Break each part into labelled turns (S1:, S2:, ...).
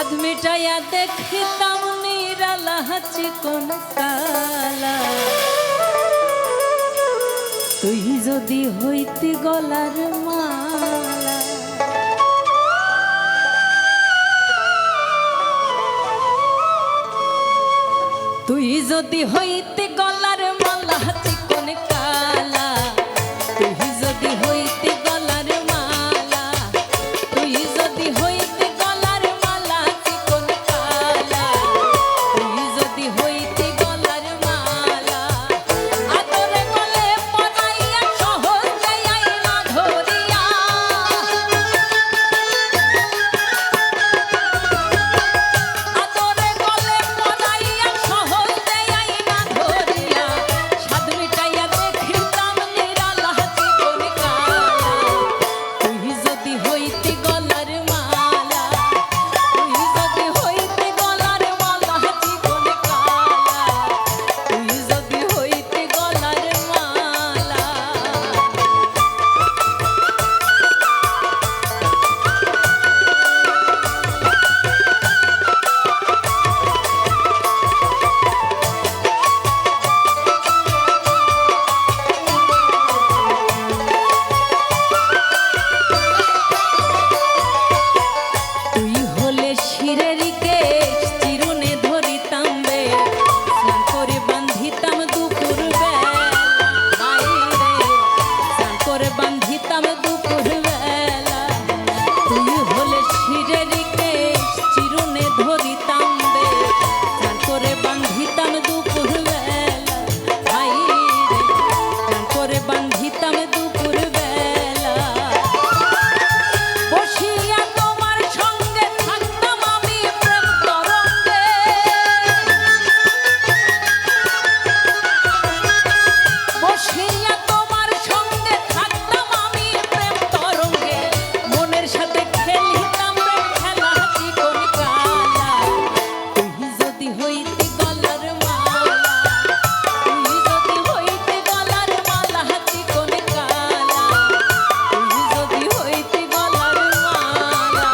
S1: সাধ মিটাইয়া দেখিতাম নিরালা চিকন কালা, তুই যদি হইতি গলার মালা। তুই যদি হইতি গলার মালা চিকন কালা, তুই যদি হইতি গলার মালা, তুই যদি হইতি গলার মালা চিকন কালা, তুই যদি হইতি গলার মালা, আদরে গলে পরাইয়া সহজে আইনা ধরিয়া, আদরে গলে পরাইয়া সহজে আইনা ধরিয়া, সাধ মিটাইয়া দেখিতাম নিরালা চিকন কালা, তুই যদি হইতি গলার মালা, তুই যদি হইতি গলার মালা চিকন কালা, তুই যদি হইতি গলার মালা। তুই হলে শিরের কেশ চিরুনে ধরিতাম বে, স্নান করে বান্ধিতাম দুপুর বেলা, হায়রে স্নান করে বান্ধিতাম দুপুর বেলা। তুই হলে শিরের কেশ চিরুনে ধরিতাম বে, স্নান করে বান্ধিতাম দুপুর বেলা, হায়রে স্নান করে বান্ধিতাম দুপুর বেলা। বসিয়া তোমার সঙ্গে থাকতাম আমি প্রেম তরঙ্গে, বসিয়া তোমার সঙ্গে থাকতাম আমি প্রেম তরঙ্গে, মনের সাথে খেলিতাম প্রেম খেলা চিকন কালা, তুই যদি হইতি গলার মালা, তুই যদি হইতি গলার মালা চিকন কালা, তুই যদি হইতি গলার মালা।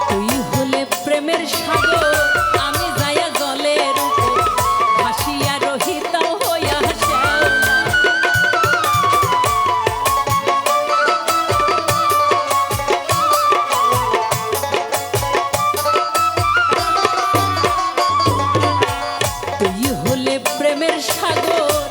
S1: তুই হলে প্রেমের সাগর, আমি যাইয়া জলের উপর ভাসিয়া রহিতাম হইয়া শ্যাওলা। তুই হলে প্রেমের সাগর,